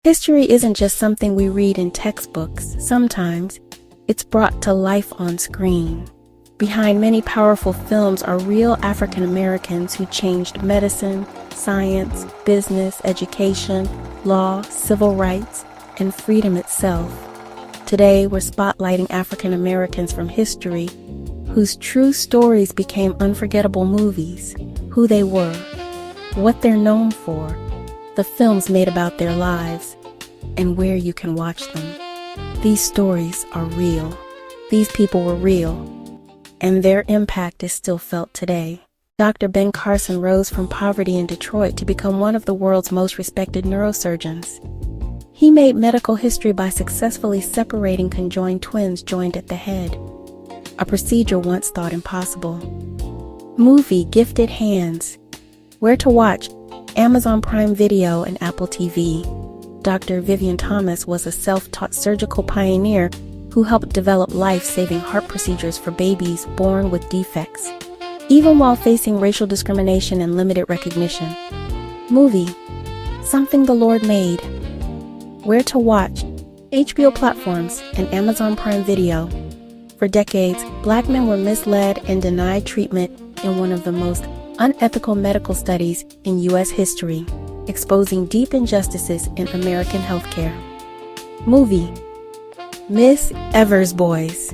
History isn't just something we read in textbooks. Sometimes it's brought to life on screen. Behind many powerful films are real African Americans who changed medicine, science, business, education, law, civil rights, and freedom itself. Today, we're spotlighting African Americans from history whose true stories became unforgettable movies, who they were, what they're known for, the films made about their lives, and where you can watch them. These stories are real. These people were real, and their impact is still felt today. Dr. Ben Carson rose from poverty in Detroit to become one of the world's most respected neurosurgeons. He made medical history by successfully separating conjoined twins joined at the head, a procedure once thought impossible. Movie Gifted Hands. Where to watch? Amazon Prime Video and Apple TV. Dr. Vivian Thomas was a self-taught surgical pioneer who helped develop life-saving heart procedures for babies born with defects, even while facing racial discrimination and limited recognition. Movie Something the Lord Made. Where to watch? HBO platforms and Amazon Prime Video. For decades, Black men were misled and denied treatment in one of the most unethical medical studies in U.S. history, exposing deep injustices in American healthcare. Movie Miss Evers Boys.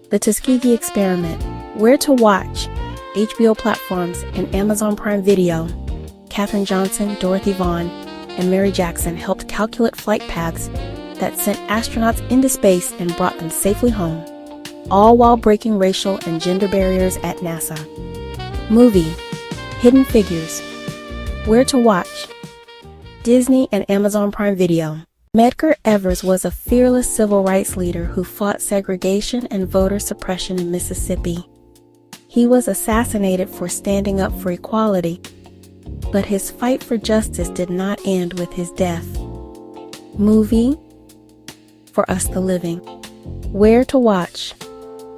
The Tuskegee Experiment. Where to watch? HBO platforms and Amazon Prime Video. Katherine Johnson, Dorothy Vaughan, and Mary Jackson helped calculate flight paths that sent astronauts into space and brought them safely home, all while breaking racial and gender barriers at NASA. Movie Hidden Figures. Where to watch? Disney and Amazon Prime Video. Medgar Evers was a fearless civil rights leader who fought segregation and voter suppression in Mississippi. He was assassinated for standing up for equality, but his fight for justice did not end with his death. Movie For Us the Living. Where to watch?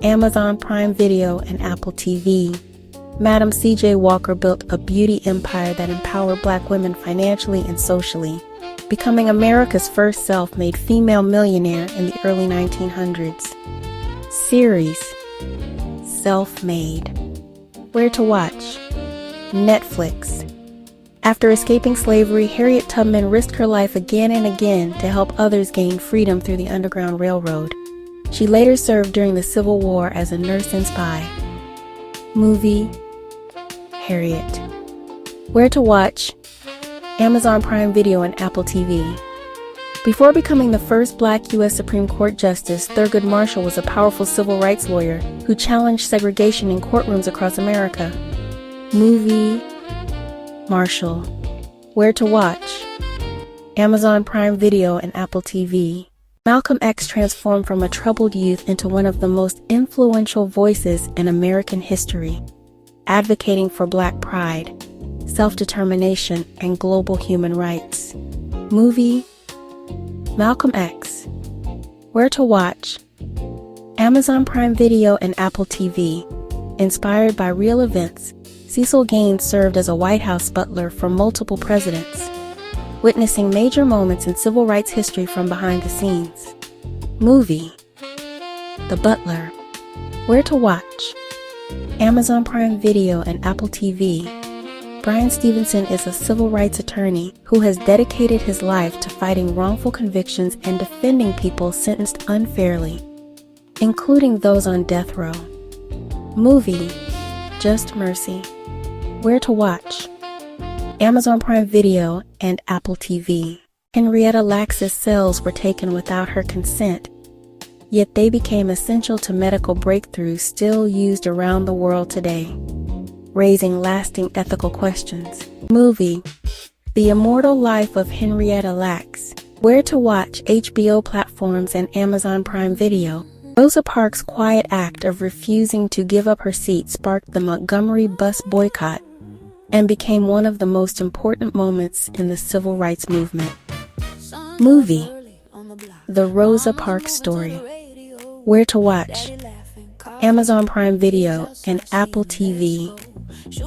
Amazon Prime Video and Apple TV. Madam C.J. Walker built a beauty empire that empowered Black women financially and socially, becoming America's first self-made female millionaire in the early 1900s. Series Self-Made. Where to watch? Netflix. After escaping slavery, Harriet Tubman risked her life again and again to help others gain freedom through the Underground Railroad. She later served during the Civil War as a nurse and spy. Movie Harriet. Where to watch? Amazon Prime Video and Apple TV. Before becoming the first Black U.S. Supreme Court Justice, Thurgood Marshall was a powerful civil rights lawyer who challenged segregation in courtrooms across America. Movie Marshall. Where to watch? Amazon Prime Video and Apple TV. Malcolm X transformed from a troubled youth into one of the most influential voices in American history, advocating for Black pride, self-determination, and global human rights. Movie Malcolm X. Where to watch? Amazon Prime Video and Apple TV. Inspired by real events, Cecil Gaines served as a White House butler for multiple presidents, witnessing major moments in civil rights history from behind the scenes. Movie The Butler. Where to watch? Amazon Prime Video and Apple TV. Brian Stevenson is a civil rights attorney who has dedicated his life to fighting wrongful convictions and defending people sentenced unfairly, including those on death row. Movie Just Mercy. Where to watch? Amazon Prime Video and Apple TV. Henrietta Lacks's cells were taken without her consent, yet they became essential to medical breakthroughs still used around the world today, raising lasting ethical questions. Movie The Immortal Life of Henrietta Lacks. Where to watch? HBO platforms and Amazon Prime Video. Rosa Parks' quiet act of refusing to give up her seat sparked the Montgomery bus boycott and became one of the most important moments in the civil rights movement. Movie The Rosa Parks Story. Where to watch? Amazon Prime Video and Apple TV.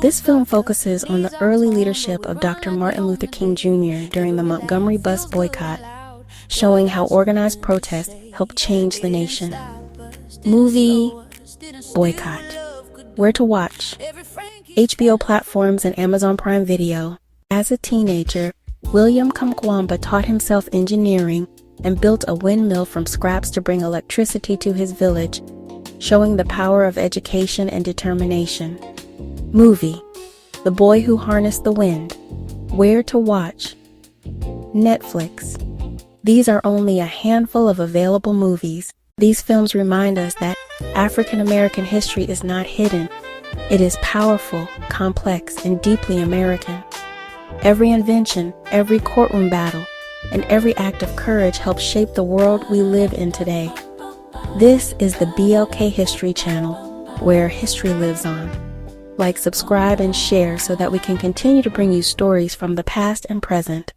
This film focuses on the early leadership of Dr. Martin Luther King Jr. during the Montgomery bus boycott, showing how organized protest helped change the nation. Movie Boycott. Where to watch? HBO platforms and Amazon Prime Video. As a teenager, William Kamkwamba taught himself engineering and built a windmill from scraps to bring electricity to his village, showing the power of education and determination. Movie The Boy Who Harnessed the Wind. Where to watch? Netflix. These are only a handful of available movies. These films remind us that African American history is not hidden. It is powerful, complex, and deeply American. Every invention, every courtroom battle, and every act of courage helps shape the world we live in today. This is the BLK History Channel, where history lives on. Like, subscribe, and share so that we can continue to bring you stories from the past and present.